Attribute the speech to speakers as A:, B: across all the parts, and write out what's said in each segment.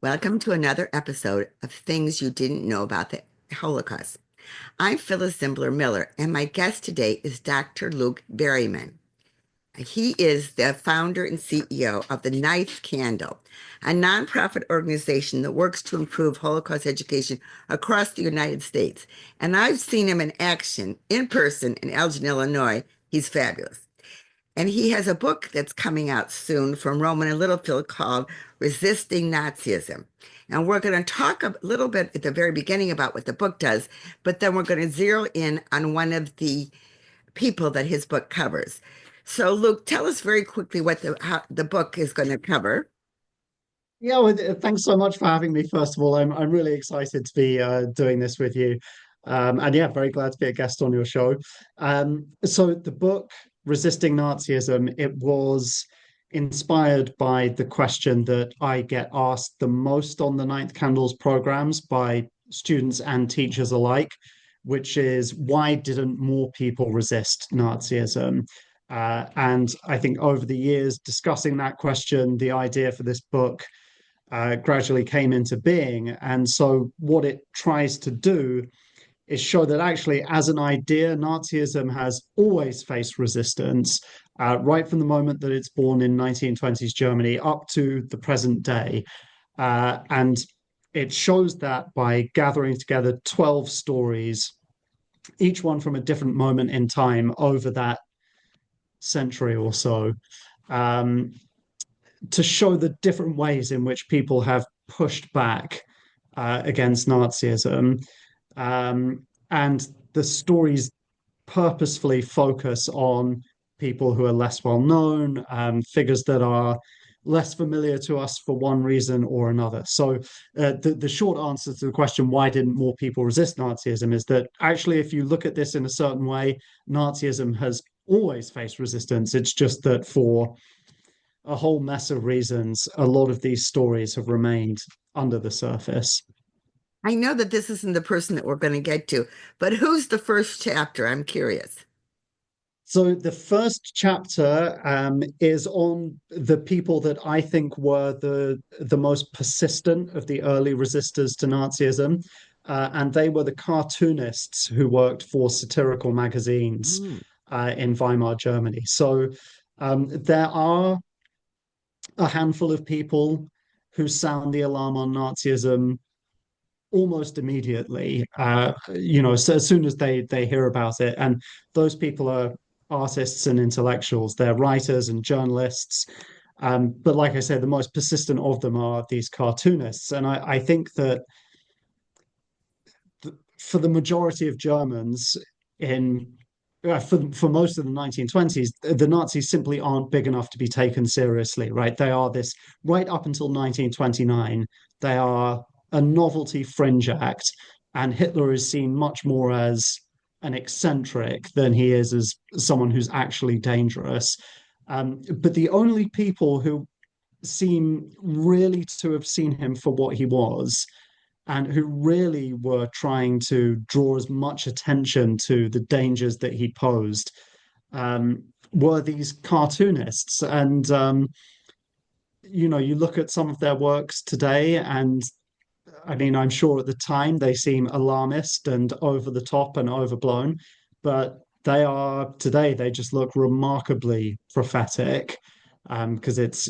A: Welcome to another episode of Things You Didn't Know About the Holocaust. I'm Phyllis Zimbler Miller, and my guest today is Dr. Luke Berryman. He is the founder and CEO of the Ninth Candle, a nonprofit organization that works to improve Holocaust education across the United States. And I've seen him in action in person in Elgin, Illinois. He's fabulous. And he has a book that's coming out soon from Rowman and Littlefield called Resisting Nazism. And we're going to talk a little bit at the very beginning about what the book does, but then we're going to zero in on one of the people that his book covers. So, Luke, tell us very quickly what the book is going to cover.
B: Yeah, well, thanks so much for having me. First of all, I'm really excited to be doing this with you, and yeah, very glad to be a guest on your show. So the book "Resisting Nazism" it was inspired by the question that I get asked the most on the Ninth Candles programs by students and teachers alike, which is why didn't more people resist Nazism? And I think over the years, discussing that question, the idea for this book gradually came into being. And so, what it tries to do is show that actually, as an idea, Nazism has always faced resistance, right from the moment that it's born in 1920s Germany up to the present day. And it shows that by gathering together 12 stories, each one from a different moment in time over that century or so. Um, to show the different ways in which people have pushed back against Nazism. And the stories purposefully focus on people who are less well known, figures that are less familiar to us for one reason or another. So the short answer to the question, why didn't more people resist Nazism, is that actually, if you look at this in a certain way, Nazism has always faced resistance. It's just that for a whole mess of reasons, a lot of these stories have remained under the surface.
A: I know that this isn't the person that we're going to get to, but who's the first chapter? I'm curious.
B: So the first chapter is on the people that I think were the most persistent of the early resistors to Nazism, and they were the cartoonists who worked for satirical magazines
A: Mm.
B: in Weimar Germany. So there are a handful of people who sound the alarm on Nazism almost immediately. So as soon as they hear about it, and those people are artists and intellectuals. They're writers and journalists. But like I said, the most persistent of them are these cartoonists, and I think that for the majority of Germans in for most of the 1920s, the Nazis simply aren't big enough to be taken seriously, right? They are this, right up until 1929, they are a novelty fringe act, and Hitler is seen much more as an eccentric than he is as someone who's actually dangerous. But the only people who seem really to have seen him for what he was and who really were trying to draw as much attention to the dangers that he posed were these cartoonists. And, you look at some of their works today, and I mean, I'm sure at the time they seem alarmist and over the top and overblown, but they are today, they just look remarkably prophetic because it's,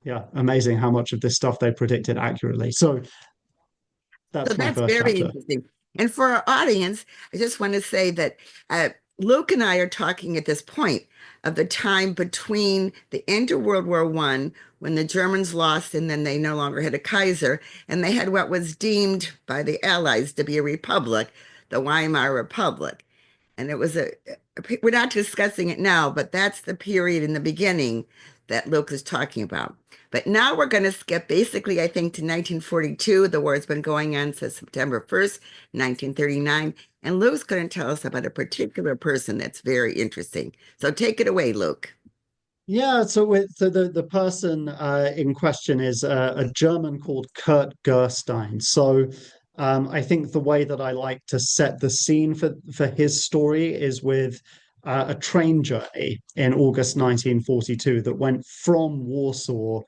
B: yeah, amazing how much of this stuff they predicted accurately. So
A: So
B: that's my
A: that's
B: first
A: very
B: chapter.
A: interesting. And for our audience, I just want to say that Luke and I are talking at this point of the time between the end of World War I, when the Germans lost and then they no longer had a Kaiser, and they had what was deemed by the Allies to be a republic, the Weimar Republic. And it was we're not discussing it now, but that's the period in the beginning that Luke is talking about. But now we're going to skip basically, I think, to 1942. The war has been going on since September 1st, 1939. And Luke's going to tell us about a particular person that's very interesting. So take it away, Luke.
B: Yeah, so the person in question is a German called Kurt Gerstein. So I think the way that I like to set the scene for his story is with a train journey in August 1942 that went from Warsaw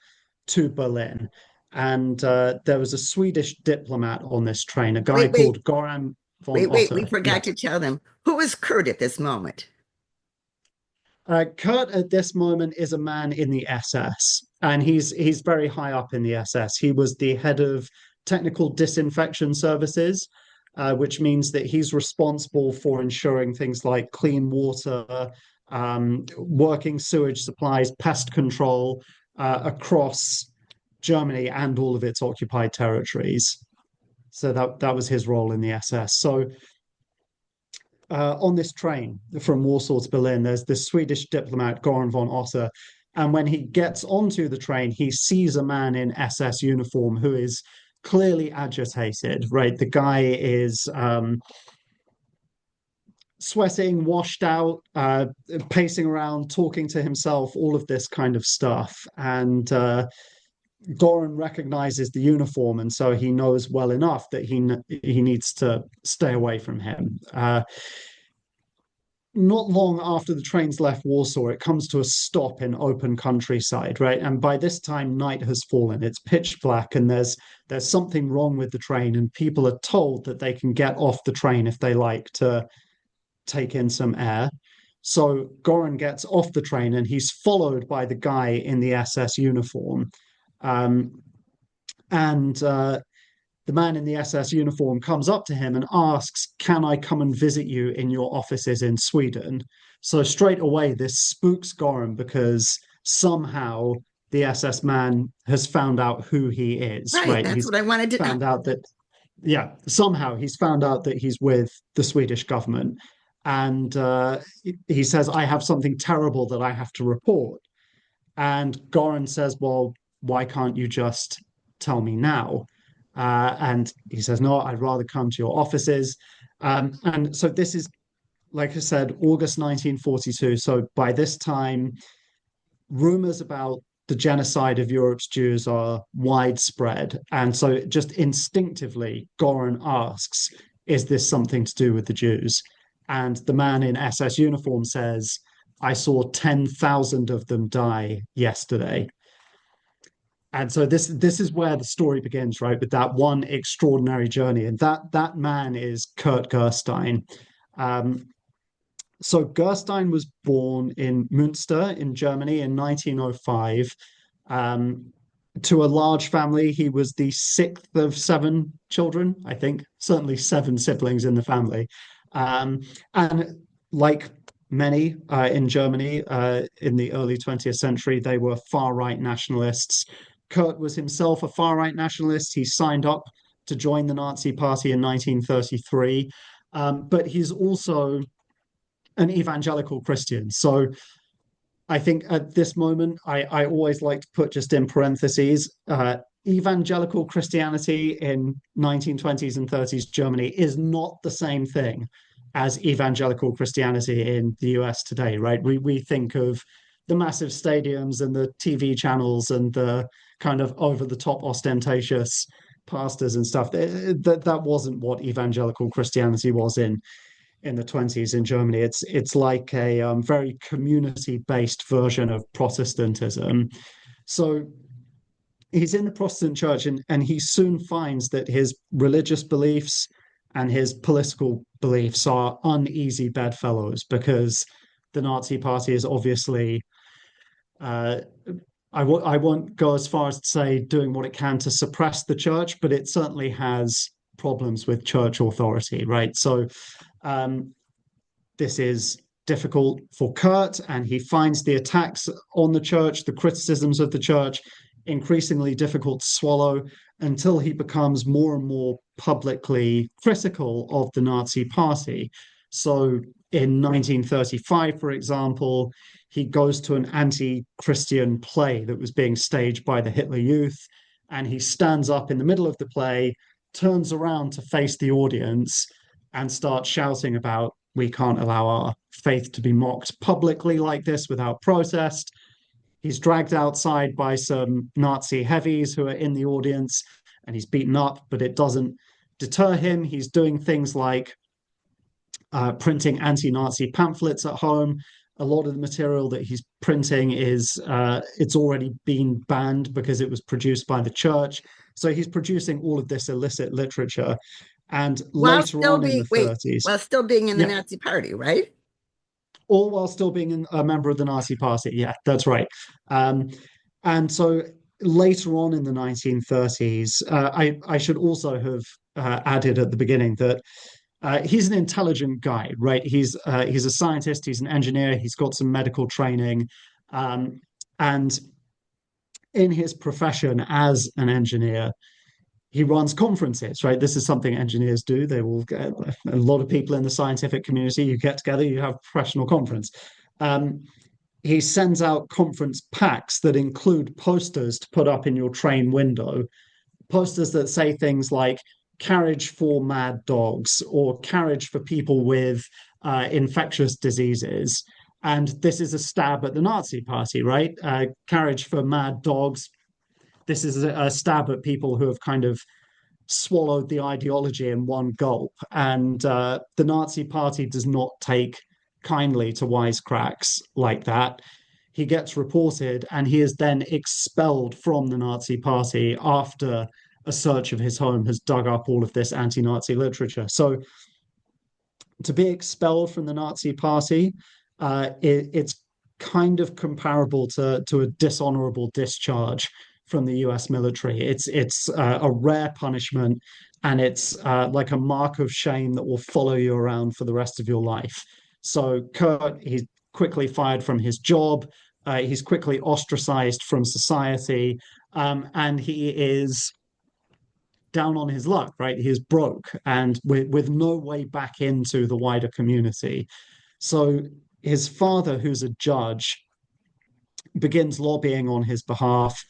B: to Berlin. And there was a Swedish diplomat on this train, a guy
A: Wait, wait,
B: called Goran von
A: wait. We
B: Otter. Yeah.
A: forgot to tell them who is Kurt at this moment.
B: Kurt at this moment is a man in the SS, and he's very high up in the SS. He was the head of technical disinfection services, which means that he's responsible for ensuring things like clean water, working sewage supplies, pest control across Germany and all of its occupied territories. So that was his role in the SS. So on this train from Warsaw to Berlin, there's this Swedish diplomat, Goran von Otter. And when he gets onto the train, he sees a man in SS uniform who is clearly agitated, right? The guy is sweating, washed out, pacing around, talking to himself, all of this kind of stuff. And Goran recognizes the uniform, and so he knows well enough that he needs to stay away from him. Not long after the train's left Warsaw, it comes to a stop in open countryside, right? And by this time, night has fallen. It's pitch black, and there's something wrong with the train, and people are told that they can get off the train if they like to take in some air. So Goran gets off the train, and he's followed by the guy in the SS uniform. Um, and The man in the SS uniform comes up to him and asks, "Can I come and visit you in your offices in Sweden?" So straight away, this spooks Goran because somehow the SS man has found out who he is,
A: Right,
B: right?
A: that's
B: He's
A: what I wanted to know.
B: found out that, yeah, somehow he's found out that he's with the Swedish government. And he says, "I have something terrible that I have to report." And Goran says, "Well, why can't you just tell me now?" And he says, "No, I'd rather come to your offices." And so this is, like I said, August 1942. So by this time, rumors about the genocide of Europe's Jews are widespread. And so just instinctively, Goran asks, "Is this something to do with the Jews?" And the man in SS uniform says, "I saw 10,000 of them die yesterday." And so this is where the story begins, right? With that one extraordinary journey, and that man is Kurt Gerstein. Um, so Gerstein was born in Münster in Germany in 1905. Um, to a large family, he was the sixth of seven children, I think, certainly seven siblings in the family. And like many in Germany in the early 20th century, they were far right nationalists. Kurt was himself a far right nationalist. He signed up to join the Nazi Party in 1933, but he's also an evangelical Christian. So I think at this moment, I always like to put just in parentheses, evangelical Christianity in 1920s and 30s Germany is not the same thing as evangelical Christianity in the US today, right? We think of the massive stadiums and the TV channels and the kind of over the top ostentatious pastors and stuff. That wasn't what evangelical Christianity was in the 20s in Germany. It's like a very community based version of Protestantism. So he's in the Protestant church, and he soon finds that his religious beliefs and his political beliefs are uneasy bedfellows because the Nazi Party is obviously, uh, I won't go as far as to say doing what it can to suppress the church, but it certainly has problems with church authority, right? So um, this is difficult for Kurt, and he finds the attacks on the church, the criticisms of the church, increasingly difficult to swallow until he becomes more and more publicly critical of the Nazi Party. So in 1935, for example, he goes to an anti Christian play that was being staged by the Hitler Youth, and he stands up in the middle of the play, turns around to face the audience, and starts shouting about, "We can't allow our faith to be mocked publicly like this without protest." He's dragged outside by some Nazi heavies who are in the audience, and he's beaten up, but it doesn't deter him. He's doing things like printing anti Nazi pamphlets at home, A lot of the material that he's printing is it's already been banned because it was produced by the church. So he's producing all of this illicit literature. And
A: While
B: later
A: still
B: on in
A: being,
B: the
A: wait,
B: 30s,
A: while still being in the
B: yeah,
A: Nazi Party, right?
B: all while still being a member of the Nazi Party. Yeah, that's right. Um, and so later on in the 1930s, I should also have added at the beginning that he's an intelligent guy, right? He's a scientist, he's an engineer, he's got some medical training, um, and in his profession as an engineer, he runs conferences, right? This is something engineers do. They will get a lot of people in the scientific community. You get together, you have a professional conference. Um, he sends out conference packs that include posters to put up in your train window, posters that say things like carriage for mad dogs or carriage for people with infectious diseases. And this is a stab at the Nazi party, right? Carriage for mad dogs. This is a stab at people who have kind of swallowed the ideology in one gulp. And the Nazi party does not take kindly to wisecracks like that. He gets reported and he is then expelled from the Nazi party after a search of his home has dug up all of this anti Nazi literature. So to be expelled from the Nazi party, it's kind of comparable to a dishonorable discharge from the U.S. military. It's a rare punishment, and it's like a mark of shame that will follow you around for the rest of your life. So Kurt, he's quickly fired from his job. He's quickly ostracized from society, and he is down on his luck, right? He is broke and with no way back into the wider community. So his father, who's a judge, begins lobbying on his behalf.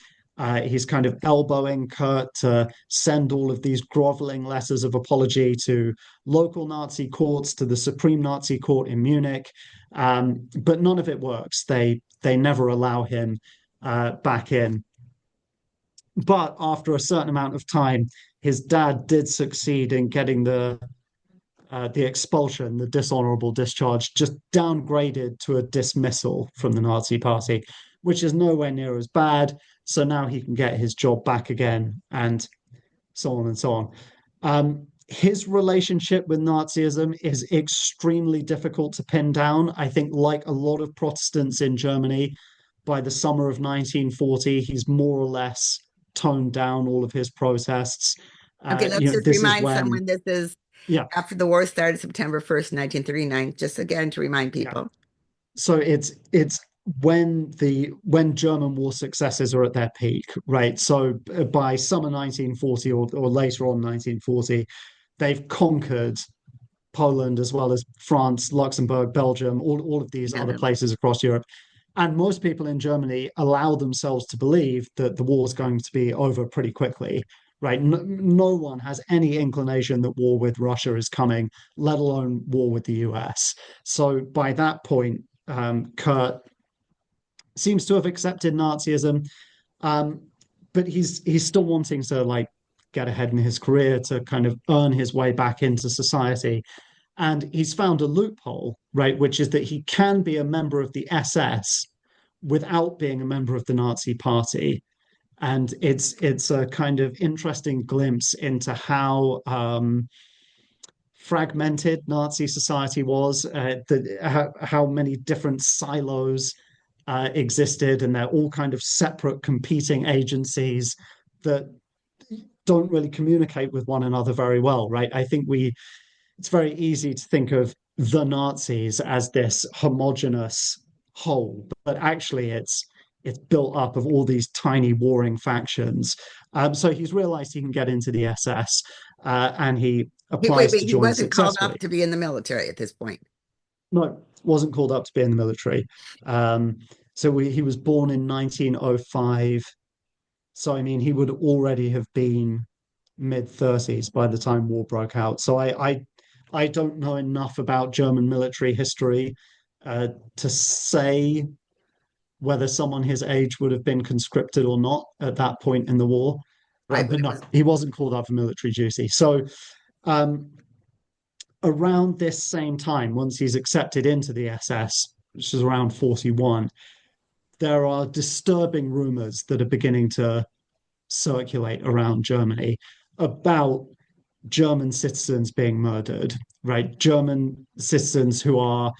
B: He's kind of elbowing Kurt to send all of these groveling letters of apology to local Nazi courts, to the Supreme Nazi Court in Munich, but none of it works. They never allow him back in. But after a certain amount of time, his dad did succeed in getting the expulsion, the dishonorable discharge, just downgraded to a dismissal from the Nazi Party, which is nowhere near as bad. So now he can get his job back again, and so on and so on. His relationship with Nazism is extremely difficult to pin down. I think, like a lot of Protestants in Germany, by the summer of 1940, he's more or less toned down all of his protests.
A: Okay, let's just
B: This is
A: remind
B: when,
A: someone this is
B: yeah,
A: after the war started September 1st, 1939, just again to remind
B: yeah.
A: people.
B: So it's when German war successes are at their peak, right? So by summer 1940 or later on 1940, they've conquered Poland as well as France, Luxembourg, Belgium, all of these other
A: Yeah,
B: places across Europe. And most people in Germany allow themselves to believe that the war is going to be over pretty quickly, right? No one has any inclination that war with Russia is coming, let alone war with the US. So by that point, Kurt seems to have accepted Nazism, um, but he's still wanting to like get ahead in his career to kind of earn his way back into society. And he's found a loophole, right, which is that he can be a member of the SS without being a member of the Nazi Party. And it's a kind of interesting glimpse into how fragmented Nazi society was, how many different silos existed, and they're all kind of separate competing agencies that don't really communicate with one another very well, right? I think it's very easy to think of the Nazis as this homogenous whole, but actually it's built up of all these tiny warring factions. So he's realized he can get into the SS, and he
A: wait,
B: applies
A: wait,
B: to
A: he
B: join
A: wasn't called up
B: successfully.
A: to be in the military at this point.
B: No, wasn't called up to be in the military. Um, he was born in 1905. So I mean, he would already have been mid 30s by the time war broke out. So I don't know enough about German military history to say whether someone his age would have been conscripted or not at that point in the war.
A: Right, but
B: But
A: it
B: no,
A: was
B: he wasn't called up for military duty. So um, around this same time, once he's accepted into the SS, which is around 41, there are disturbing rumors that are beginning to circulate around Germany about German citizens being murdered, right? German citizens who are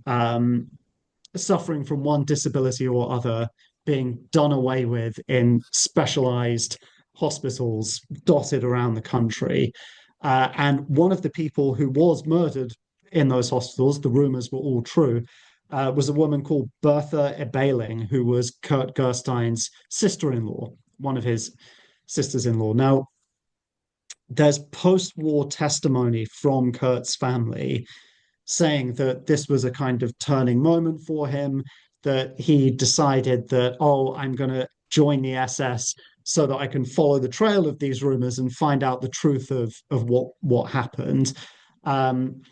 B: um, suffering from one disability or other being done away with in specialized hospitals dotted around the country. And one of the people who was murdered in those hospitals, the rumors were all true, was a woman called Bertha Ebeling, who was Kurt Gerstein's sister in law, one of his sisters in law. Now, there's post war testimony from Kurt's family saying that this was a kind of turning moment for him, that he decided that, oh, I'm going to join the SS so that I can follow the trail of these rumors and find out the truth of what happened. Um,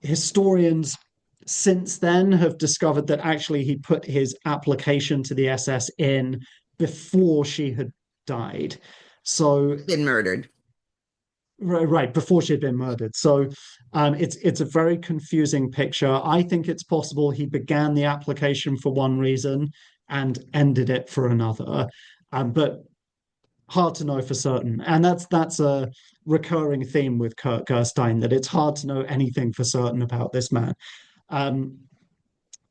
B: Historians since then have discovered that actually he put his application to the SS in before she had died. So
A: Been murdered.
B: right before she had been murdered. So it's a very confusing picture. I think it's possible he began the application for one reason and ended it for another, but hard to know for certain. And that's a recurring theme with Kurt Gerstein, that it's hard to know anything for certain about this man. Um,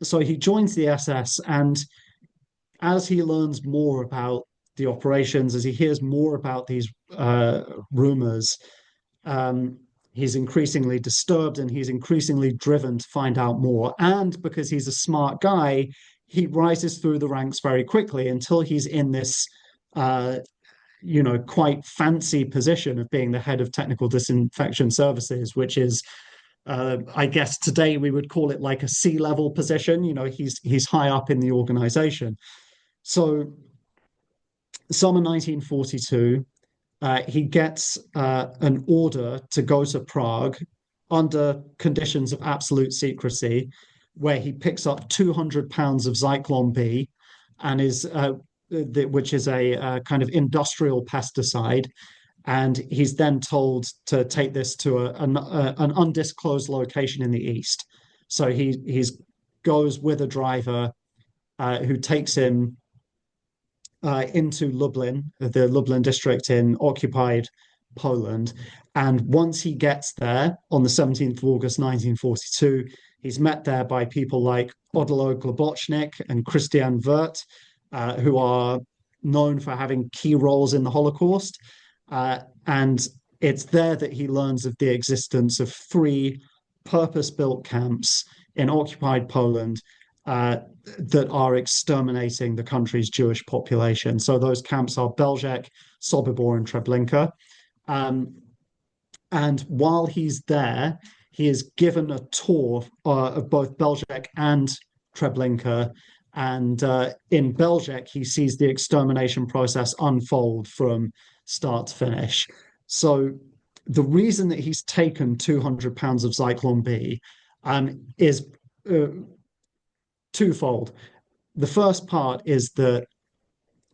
B: so he joins the SS, and as he learns more about the operations, as he hears more about these rumors, um, he's increasingly disturbed and he's increasingly driven to find out more. And because he's a smart guy, he rises through the ranks very quickly until he's in this, uh, quite fancy position of being the head of technical disinfection services, which is, I guess today we would call it like a C-level position. He's high up in the organization. So, summer 1942, he gets an order to go to Prague under conditions of absolute secrecy, where he picks up 200 pounds of Zyklon B, and which is a kind of industrial pesticide. And he's then told to take this to an undisclosed location in the east. So he goes with a driver who takes him into Lublin, the Lublin district in occupied Poland. And once he gets there on the 17th of August 1942, he's met there by people like Odilo Globocnik and Christian Wirth, who are known for having key roles in the Holocaust. And it's there that he learns of the existence of three purpose-built camps in occupied Poland that are exterminating the country's Jewish population. So those camps are Belzec, Sobibor, and Treblinka. Um, and while he's there, he is given a tour of both Belzec and Treblinka. And in Belzec, he sees the extermination process unfold from start to finish. So the reason that he's taken 200 pounds of Zyklon B is twofold. The first part is that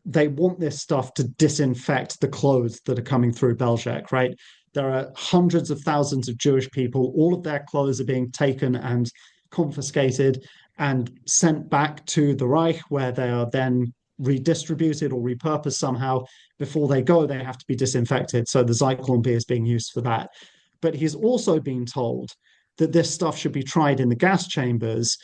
B: they want this stuff to disinfect the clothes that are coming through Belzec, right? There are hundreds of thousands of Jewish people. All of their clothes are being taken and confiscated and sent back to the Reich, where they are then redistributed or repurposed somehow. Before they go, they have to be disinfected. So the Zyklon B is being used for that. But he's also been told that this stuff should be tried in the gas chambers,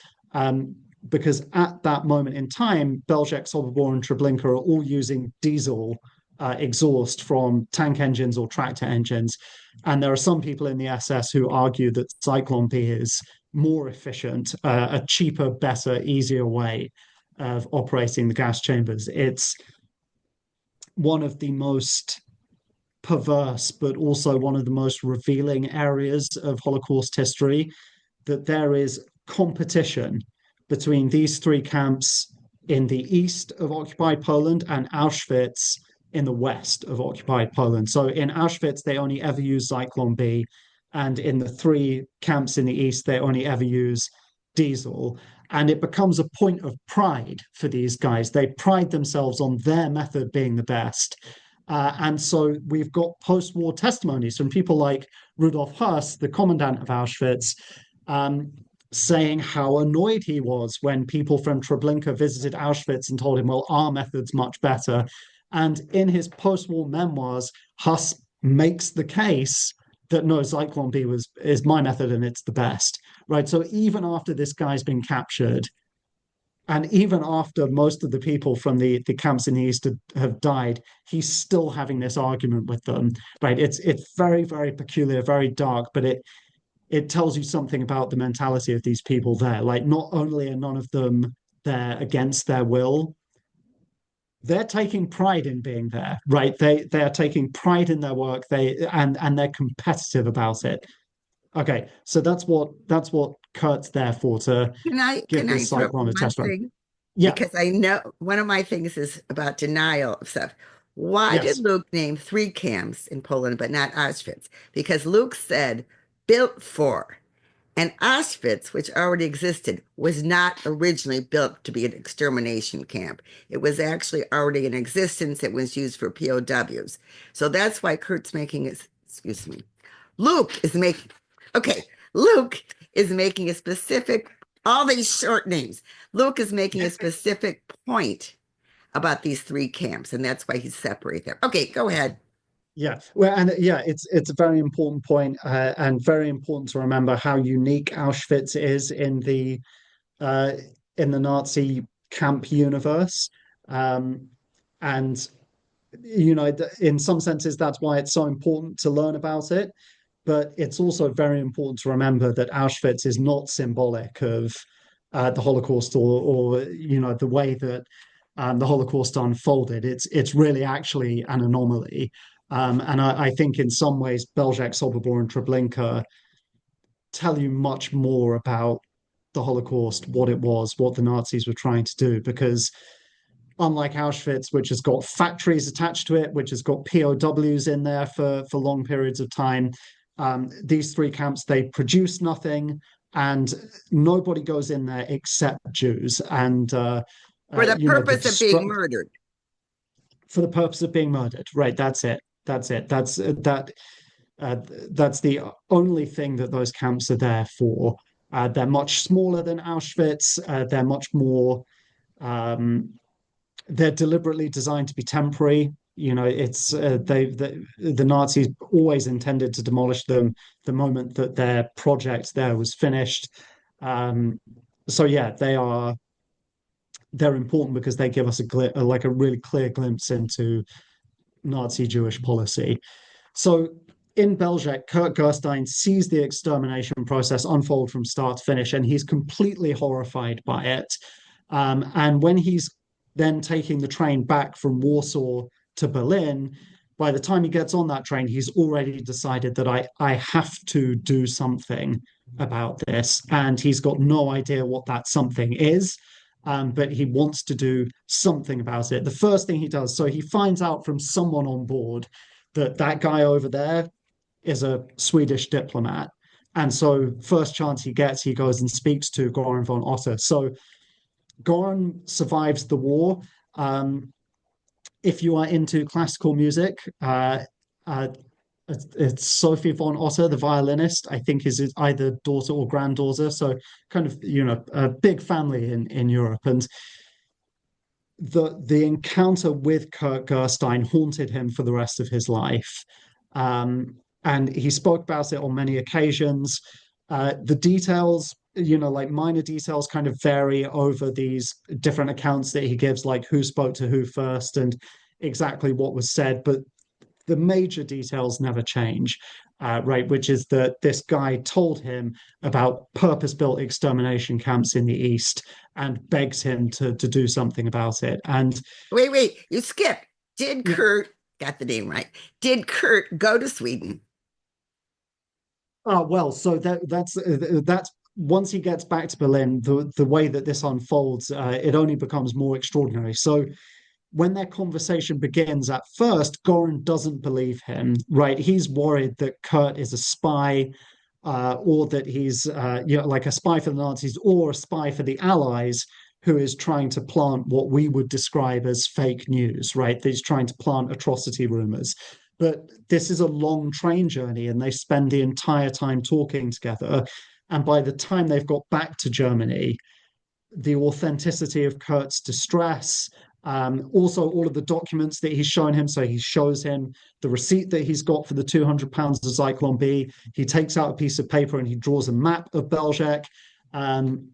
B: because at that moment in time, Belzec, Sobibor, and Treblinka are all using diesel exhaust from tank engines or tractor engines. And there are some people in the SS who argue that Zyklon B is more efficient, a cheaper, better, easier way of operating the gas chambers. It's one of the most perverse, but also one of the most revealing areas of Holocaust history, that there is competition between these three camps in the east of occupied Poland and Auschwitz in the west of occupied Poland. So in Auschwitz, they only ever use Zyklon B, and in the three camps in the east, they only ever use diesel. And it becomes a point of pride for these guys. They pride themselves on their method being the best. And so we've got post war testimonies from people like Rudolf Höss, the commandant of Auschwitz, saying how annoyed he was when people from Treblinka visited Auschwitz and told him, well, our method's much better. And in his post-war memoirs, Huss makes the case that no, Zyklon B is my method and it's the best, right? So even after this guy's been captured, and even after most of the people from the camps in the east have died, he's still having this argument with them, right? It's very, very peculiar, very dark, but it tells you something about the mentality of these people there. Like, not only are none of them there against their will, they're taking pride in being there, right? They are taking pride in their work. And they're competitive about it. Okay, so that's what Kurt's there for, to give
A: Can I
B: this
A: interrupt for
B: cyclone a
A: one
B: test run.
A: thing?
B: Yeah,
A: Because I know one of my things is about denial of stuff. Why did
B: yes.
A: Luke name three camps in Poland but not Auschwitz? Because Luke said built for. And Auschwitz, which already existed, was not originally built to be an extermination camp. It was actually already in existence. It was used for POWs. So that's why Kurt's making it, excuse me. Luke is making, okay, Luke is making a specific, all these short names. Luke is making a specific point about these three camps, and that's why he's separated them. Okay, go ahead.
B: Yeah, well, and yeah, it's a very important point, and very important to remember how unique Auschwitz is uh, in the Nazi camp universe, and in some senses, that's why it's so important to learn about it. But it's also very important to remember that Auschwitz is not symbolic of the Holocaust, or the way that the Holocaust unfolded. It's really actually an anomaly. And I think in some ways, Belzec, Sobibor, and Treblinka tell you much more about the Holocaust, what it was, what the Nazis were trying to do, because unlike Auschwitz, which has got factories attached to it, which has got POWs in there for long periods of time, these three camps, they produce nothing, and nobody goes in there except Jews. And
A: For the
B: the
A: purpose of being
B: destruct
A: murdered.
B: for the purpose of being murdered. Right, that's it. That's it. Uh, that's the only thing that those camps are there for. They're much smaller than Auschwitz. They're much more. They're deliberately designed to be temporary. It's the Nazis always intended to demolish them the moment that their project there was finished. Um, so yeah, they're important because they give us like a really clear glimpse into Nazi Jewish policy. So in Belzec, Kurt Gerstein sees the extermination process unfold from start to finish, and he's completely horrified by it. And when he's then taking the train back from Warsaw to Berlin, by the time he gets on that train, he's already decided that I have to do something about this. And he's got no idea what that something is. But he wants to do something about it. The first thing he does, so he finds out from someone on board that guy over there is a Swedish diplomat. And so, first chance he gets, he goes and speaks to Goran von Otter. So, Goran survives the war. Um, if you are into classical music, uh, it's Sophie von Otter, the violinist, I think is either daughter or granddaughter. So, kind of, a big family in Europe. And the encounter with Kurt Gerstein haunted him for the rest of his life. And he spoke about it on many occasions. The details, like minor details, kind of vary over these different accounts that he gives, like who spoke to who first and exactly what was said. But the major details never change, right? Which is that this guy told him about purpose-built extermination camps in the East and begs him to do something about it. And
A: Wait, you skipped. Did
B: yeah,
A: Kurt, got the name right? Did Kurt go to Sweden?
B: oh well, so that's once he gets back to Berlin, the way that this unfolds, it only becomes more extraordinary. So when their conversation begins, at first, Goran doesn't believe him, right? He's worried that Kurt is a spy, or that he's like a spy for the Nazis or a spy for the Allies who is trying to plant what we would describe as fake news, right? That he's trying to plant atrocity rumors. But this is a long train journey, and they spend the entire time talking together. And by the time they've got back to Germany, the authenticity of Kurt's distress, also all of the documents that he's shown him. So he shows him the receipt that he's got for the £200 of Zyklon B. He takes out a piece of paper and he draws a map of Belgique. Um,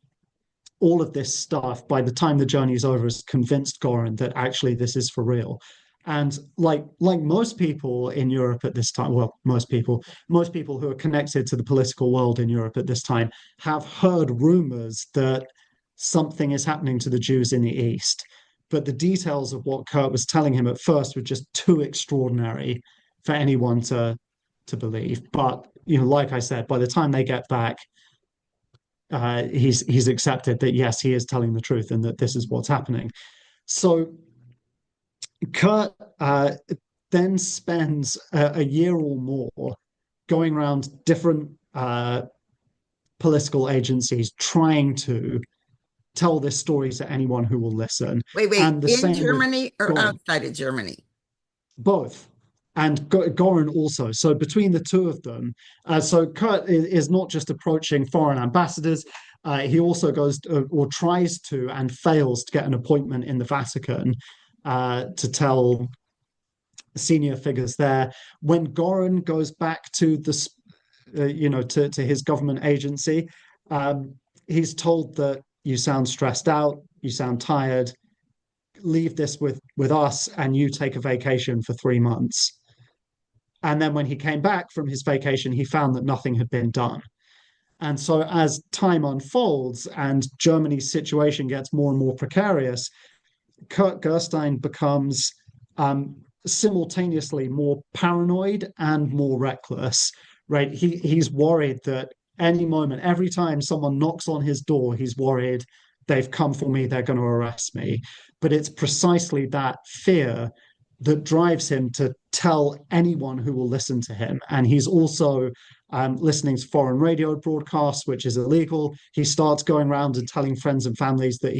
B: all of this stuff, by the time the journey is over, has convinced Goran that actually this is for real. And like most people in Europe at this time, well, most people who are connected to the political world in Europe at this time have heard rumors that something is happening to the Jews in the East. But the details of what Kurt was telling him at first were just too extraordinary for anyone to believe. But like I said, by the time they get back, he's accepted that yes, he is telling the truth and that this is what's happening. So Kurt then spends a year or more going around different political agencies trying to tell this story to anyone who will listen.
A: Wait,
B: And the
A: in
B: same with
A: Germany or
B: Goran,
A: outside of Germany?
B: both. And Goran also. So between the two of them, so Kurt is not just approaching foreign ambassadors, he also goes or tries to and fails to get an appointment in the Vatican to tell senior figures there. When Goran goes back to the, to his government agency, he's told that you sound stressed out, you sound tired. Leave this with us, and you take a vacation for 3 months. And then when he came back from his vacation, he found that nothing had been done. And so, as time unfolds and Germany's situation gets more and more precarious, Kurt Gerstein becomes simultaneously more paranoid and more reckless. Right? He's worried that any moment, every time someone knocks on his door, he's worried they've come for me, they're going to arrest me. But it's precisely that fear that drives him to tell anyone who will listen to him. And he's also listening to foreign radio broadcasts, which is illegal. He starts going around and telling friends and families that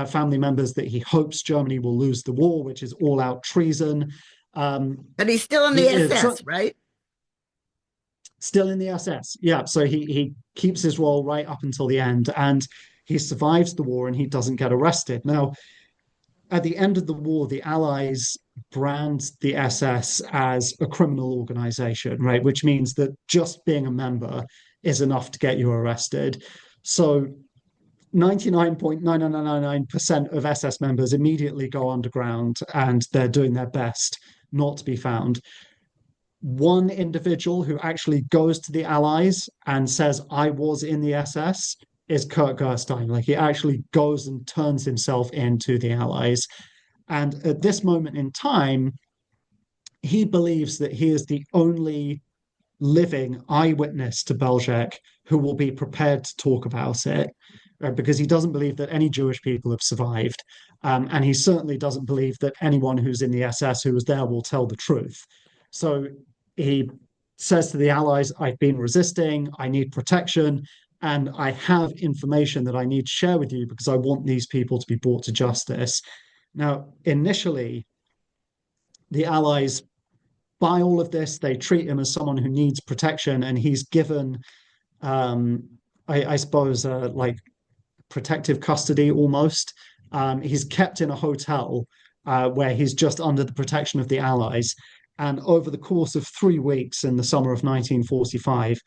B: family members that he hopes Germany will lose the war, which is all out treason.
A: But he's still in the SS, right?
B: Still in the SS. Yeah. So he keeps his role right up until the end, and he survives the war and he doesn't get arrested. Now, at the end of the war, the Allies brand the SS as a criminal organization, right? Which means that just being a member is enough to get you arrested. So 99.9999% of SS members immediately go underground and they're doing their best not to be found. One individual who actually goes to the Allies and says, I was in the SS, is Kurt Gerstein. Like he actually goes and turns himself into the Allies. And at this moment in time, he believes that he is the only living eyewitness to Belgique who will be prepared to talk about it, because he doesn't believe that any Jewish people have survived. And he certainly doesn't believe that anyone who's in the SS who was there will tell the truth. So he says to the Allies, I've been resisting, I need protection, and I have information that I need to share with you because I want these people to be brought to justice. Now, initially, the Allies buy all of this. They treat him as someone who needs protection, and he's given, I suppose, like protective custody almost. He's kept in a hotel where he's just under the protection of the Allies. And over the course of 3 weeks in the summer of 1945,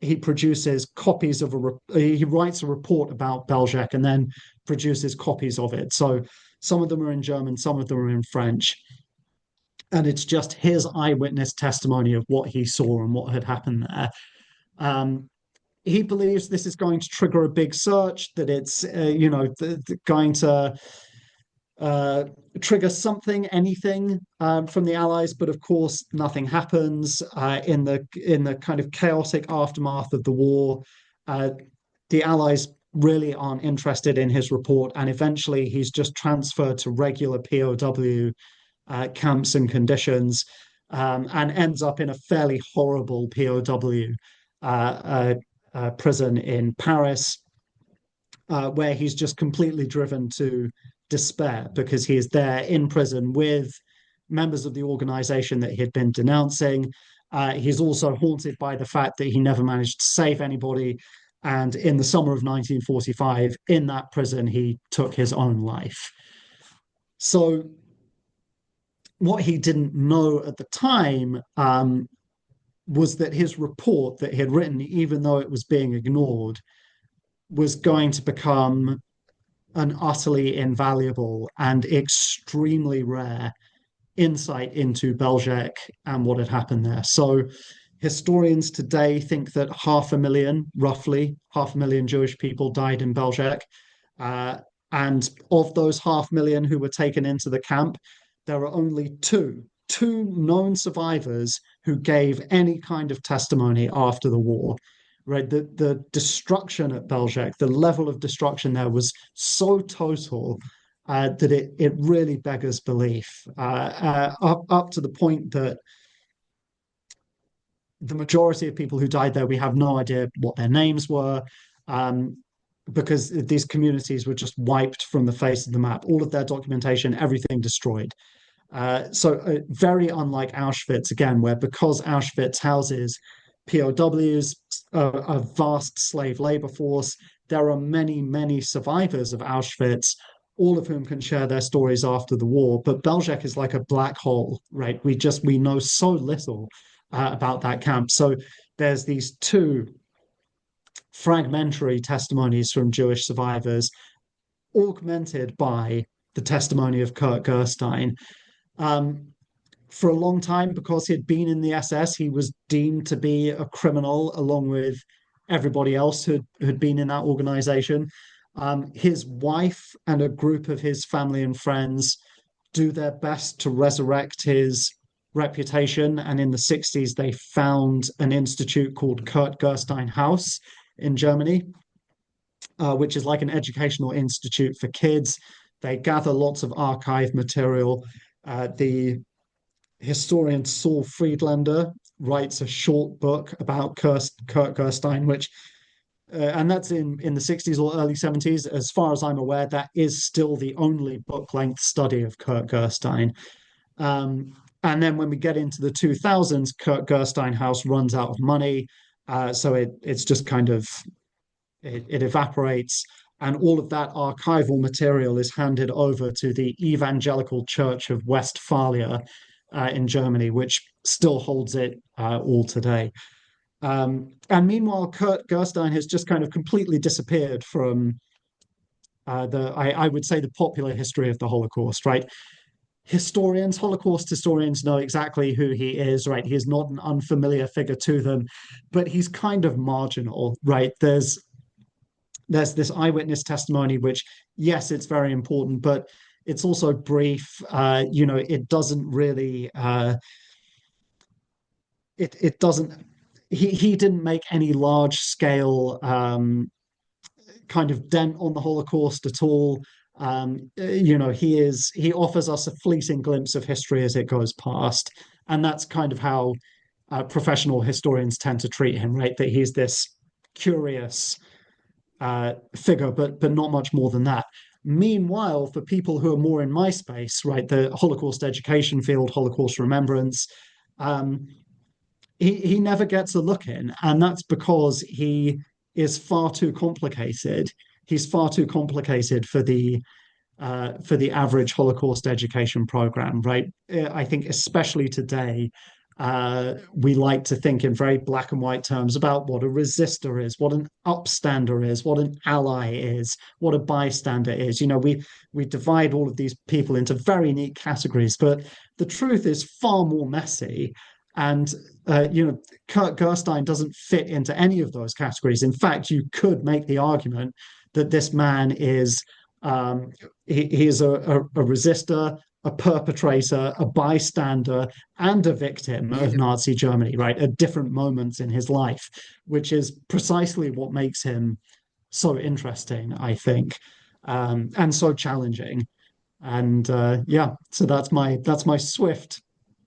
B: he produces copies of he writes a report about Belgique and then produces copies of it. So some of them are in German, some of them are in French. And it's just his eyewitness testimony of what he saw and what had happened there. He believes this is going to trigger a big search, that it's, going to trigger something, anything from the Allies, but of course nothing happens. In the kind of chaotic aftermath of the war, the Allies really aren't interested in his report, and eventually he's just transferred to regular POW camps and conditions, and ends up in a fairly horrible POW prison in Paris, where he's just completely driven to despair because he is there in prison with members of the organization that he had been denouncing. He's also haunted by the fact that he never managed to save anybody. And in the summer of 1945, in that prison, he took his own life. So, what he didn't know at the time was that his report that he had written, even though it was being ignored, was going to become an utterly invaluable and extremely rare insight into Belgique and what had happened there. So historians today think that roughly half a million Jewish people died in Belgique. Uh, and of those half million who were taken into the camp, there are only two known survivors who gave any kind of testimony after the war. Right, the destruction at Belgique, the level of destruction there was so total that it really beggars belief. Up to the point that the majority of people who died there, we have no idea what their names were, um, because these communities were just wiped from the face of the map. All of their documentation, everything destroyed. So very unlike Auschwitz, again, where because Auschwitz houses POWs, a vast slave labor force, there are many, many survivors of Auschwitz, all of whom can share their stories after the war. But Belgique is like a black hole, right? We know so little about that camp. So there's these two fragmentary testimonies from Jewish survivors, augmented by the testimony of Kurt Gerstein. Um, for a long time, because he had been in the SS, he was deemed to be a criminal along with everybody else who had been in that organization. His wife and a group of his family and friends do their best to resurrect his reputation. And in the 60s, they found an institute called Kurt Gerstein House in Germany, which is like an educational institute for kids. They gather lots of archive material. The historian Saul Friedlander writes a short book about Kurt Gerstein, which and that's in the 60s or early 70s. As far as I'm aware, that is still the only book-length study of Kurt Gerstein. And then when we get into the 2000s, Kurt Gerstein House runs out of money. So it's just kind of, it evaporates. And all of that archival material is handed over to the Evangelical Church of Westphalia in Germany, which still holds it all today. And meanwhile, Kurt Gerstein has just kind of completely disappeared from I would say, the popular history of the Holocaust, right? Holocaust historians know exactly who he is, right? He is not an unfamiliar figure to them, but he's kind of marginal, right? There's this eyewitness testimony, which, yes, it's very important, but it's also brief. It doesn't really, it doesn't, he didn't make any large scale kind of dent on the Holocaust at all. He offers us a fleeting glimpse of history as it goes past, and that's kind of how professional historians tend to treat him, right? That he's this curious figure, but not much more than that. Meanwhile, for people who are more in my space, right, the Holocaust education field, Holocaust remembrance, um, he never gets a look in, and that's because he is far too complicated. He's far too complicated for the average Holocaust education program, right? I think especially today, we like to think in very black and white terms about what a resistor is, what an upstander is, what an ally is, what a bystander is. We divide all of these people into very neat categories, but the truth is far more messy. And Kurt Gerstein doesn't fit into any of those categories. In fact, you could make the argument that this man is he is a resistor, a perpetrator, a bystander, and a victim of
A: And
B: Nazi Germany, right? At different moments in his life, which is precisely what makes him so interesting, I think, and so challenging. And so that's my swift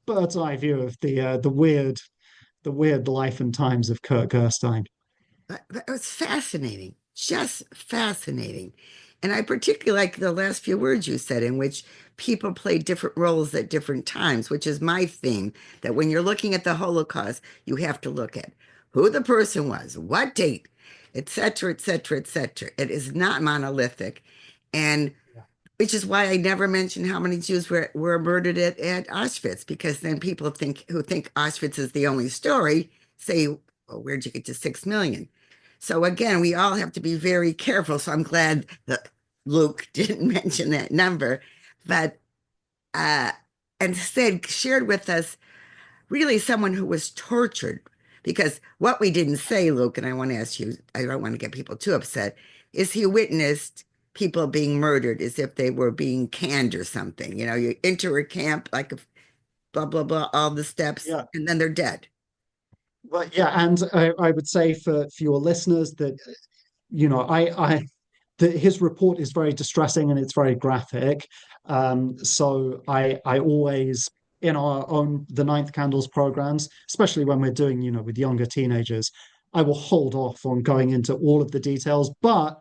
B: bird's eye view of the weird life and times of Kurt Gerstein.
A: it was fascinating, just fascinating. And I particularly like the last few words you said, in which people play different roles at different times, which is my theme. That when you're looking at the Holocaust, you have to look at who the person was, what date, et cetera, et cetera, et cetera. It is not monolithic. And
B: Yeah.
A: which is why I never mention how many Jews were murdered at Auschwitz, because then people who think Auschwitz is the only story say, well, where'd you get to 6 million? So again, we all have to be very careful. So I'm glad that Luke didn't mention that number, but uh, instead shared with us really someone who was tortured. Because what we didn't say, Luke, and I want to ask you, I don't want to get people too upset, is he witnessed people being murdered as if they were being canned or something. You know, you enter a camp, like blah, blah, blah, all the steps,
B: Yeah.
A: and then they're dead.
B: Well, yeah, and I would say for your listeners that his report is very distressing and it's very graphic. So I always in our own the Ninth Candles programs, especially when we're doing with younger teenagers, I will hold off on going into all of the details. But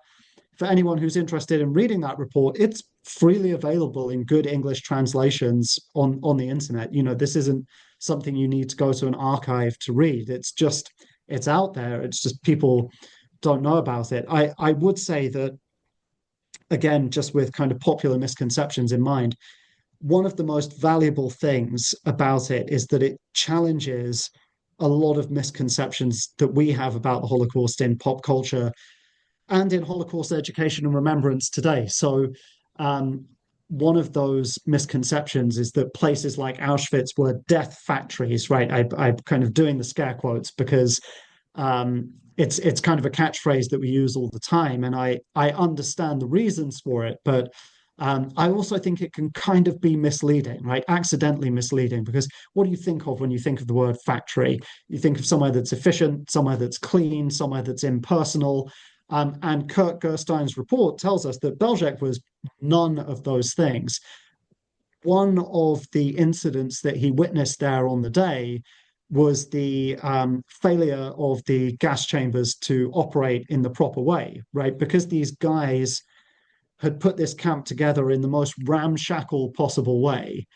B: for anyone who's interested in reading that report, it's freely available in good English translations on the internet. This isn't something you need to go to an archive to read. It's out there. It's just people don't know about it. I would say that again, just with kind of popular misconceptions in mind, one of the most valuable things about it is that it challenges a lot of misconceptions that we have about the Holocaust in pop culture and in Holocaust education and remembrance today. So, one of those misconceptions is that places like Auschwitz were death factories, right? I'm kind of doing the scare quotes because it's kind of a catchphrase that we use all the time, and I understand the reasons for it, but I also think it can kind of be misleading, right? Accidentally misleading, because what do you think of when you think of the word factory? You think of somewhere that's efficient, somewhere that's clean, somewhere that's impersonal. And Kurt Gerstein's report tells us that Belzec was none of those things. One of the incidents that he witnessed there on the day was the failure of the gas chambers to operate in the proper way, right? Because these guys had put this camp together in the most ramshackle possible way.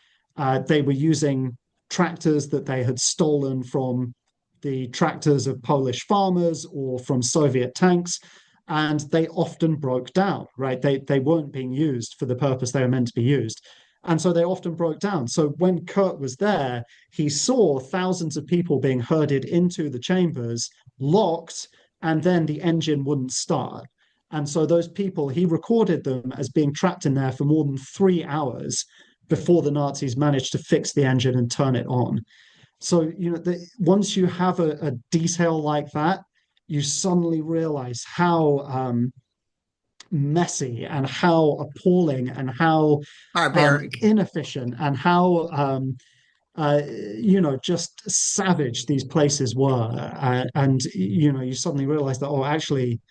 B: They were using tractors that they had stolen from the tractors of Polish farmers or from Soviet tanks, and they often broke down, right? They weren't being used for the purpose they were meant to be used. And so they often broke down. So when Kurt was there, he saw thousands of people being herded into the chambers, locked, and then the engine wouldn't start. And so those people, he recorded them as being trapped in there for more than 3 hours before the Nazis managed to fix the engine and turn it on. So, once you have a detail like that, you suddenly realize how messy and how appalling and how
A: Barbaric.
B: inefficient and how just savage these places were. And you suddenly realize that, oh, actually,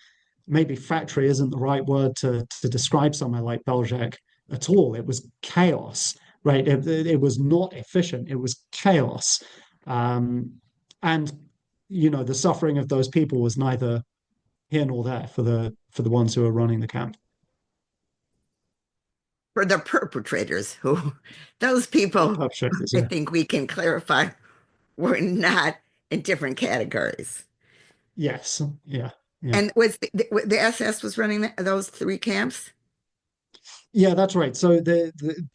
B: maybe factory isn't the right word to describe somewhere like Belgique at all. It was chaos, right? It was not efficient. It was chaos. Um, and the suffering of those people was neither here nor there for the ones who are running the camp.
A: For the perpetrators, who those
B: The
A: people,
B: perpetrators,
A: I
B: yeah.
A: think we can clarify, were not in different categories.
B: Yes, yeah, yeah.
A: And was the SS was running those three camps?
B: Yeah, that's right. So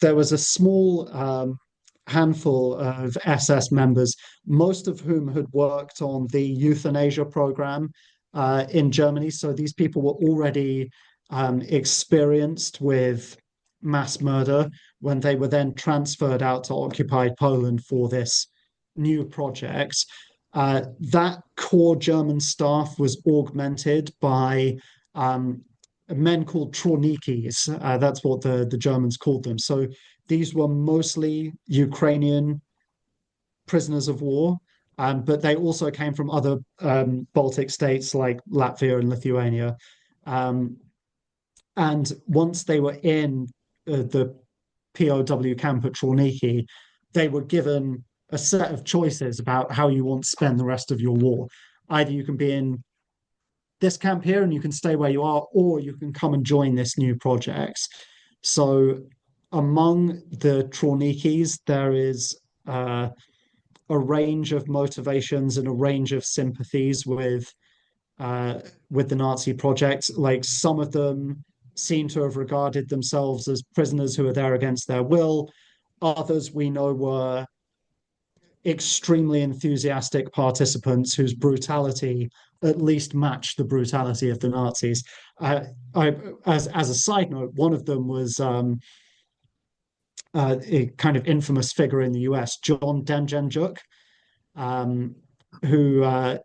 B: there was a small handful of SS members, most of whom had worked on the euthanasia program in Germany. So these people were already experienced with mass murder when they were then transferred out to occupied Poland for this new project. That core German staff was augmented by men called Traunikis. That's what the Germans called them. So these were mostly Ukrainian prisoners of war, but they also came from other Baltic states like Latvia and Lithuania. Um, and once they were in the POW camp at Trauniki, they were given a set of choices about how you want to spend the rest of your war. Either you can be in this camp here and you can stay where you are, or you can come and join this new project. So among the Traunikis, there is a range of motivations and a range of sympathies uh, with the Nazi project. Like some of them seem to have regarded themselves as prisoners who are there against their will. Others we know were extremely enthusiastic participants whose brutality at least matched the brutality of the Nazis. I, as a side note, one of them was a kind of infamous figure in the US, John Demjanjuk, um, who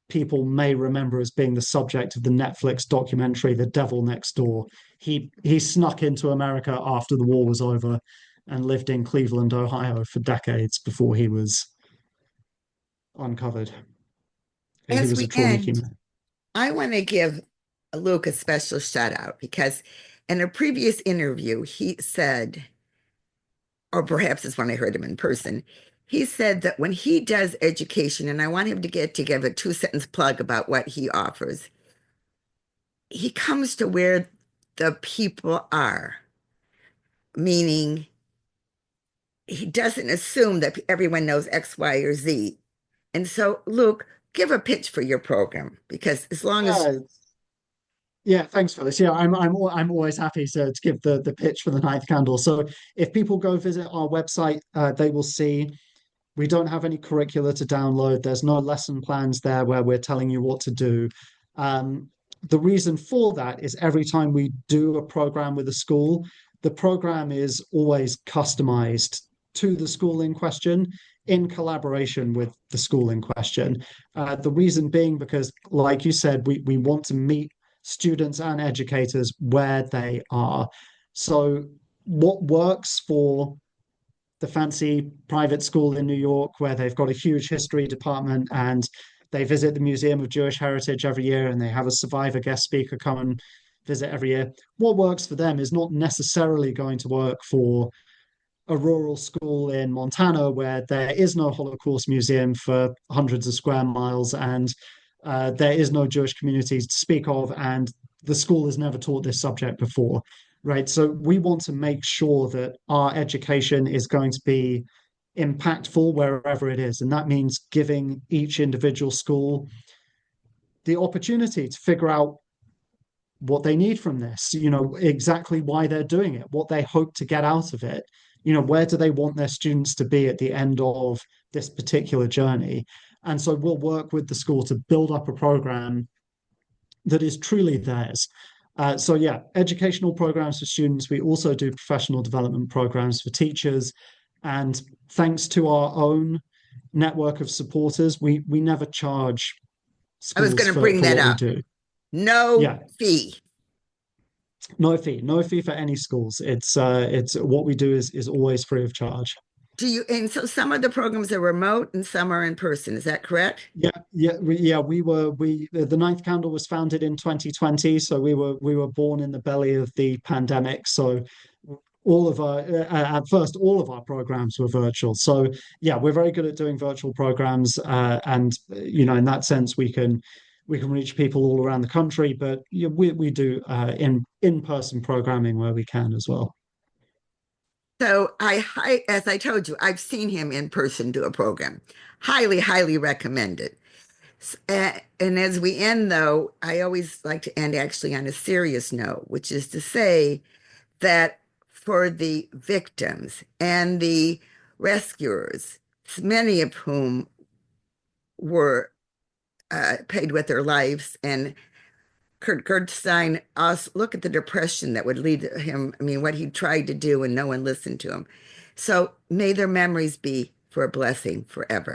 B: people may remember as being the subject of the Netflix documentary "The Devil Next Door." He snuck into America after the war was over and lived in Cleveland, Ohio, for decades before he was uncovered. He
A: As
B: was a
A: we
B: Trauniki
A: end,
B: man.
A: I want to give Luke a special shout out because in a previous interview, he said, or perhaps it's when I heard him in person, he said that when he does education, and I want him to give a two-sentence plug about what he offers, he comes to where the people are, meaning he doesn't assume that everyone knows X, Y, or Z. And so, Luke, give a pitch for your program because as long as
B: Yeah, yeah, thanks, Phyllis. Yeah, I'm always happy to give the pitch for the ninth candle. So if people go visit our website, they will see we don't have any curricula to download. There's no lesson plans there where we're telling you what to do. Um, the reason for that is every time we do a program with a school, the program is always customized to the school in question in collaboration with the school in question. The reason being because, like you said, we want to meet students and educators where they are. So, what works for the fancy private school in New York where they've got a huge history department and they visit the Museum of Jewish Heritage every year and they have a survivor guest speaker come and visit every year. What works for them is not necessarily going to work for a rural school in Montana where there is no Holocaust museum for hundreds of square miles and there is no Jewish communities to speak of, and the school has never taught this subject before, right? So we want to make sure that our education is going to be impactful wherever it is. And that means giving each individual school the opportunity to figure out what they need from this, exactly why they're doing it, what they hope to get out of it, where do they want their students to be at the end of this particular journey. And so we'll work with the school to build up a program that is truly theirs. So yeah, educational programs for students. We also do professional development programs for teachers. And thanks to our own network of supporters, we never charge
A: I was
B: schools
A: going to
B: for,
A: bring
B: for
A: that
B: what we
A: up,
B: do.
A: no
B: Yeah,
A: fee.
B: no fee for any schools. It's what we do is always free of charge.
A: Do you, and so some of the programs are remote and some are in person. Is that correct?
B: We the Ninth Candle was founded in 2020, so we were born in the belly of the pandemic. So all of our at first all of our programs were virtual. So yeah, we're very good at doing virtual programs, and in that sense we can reach people all around the country. But yeah, we do in-person programming where we can as well.
A: So as I told you, I've seen him in person do a program. Highly, highly recommended. And as we end, though, I always like to end actually on a serious note, which is to say that for the victims and the rescuers, many of whom were paid with their lives, and Kurt Gerstein, us look at the depression that would lead him. I mean, what he tried to do and no one listened to him. So may their memories be for a blessing forever.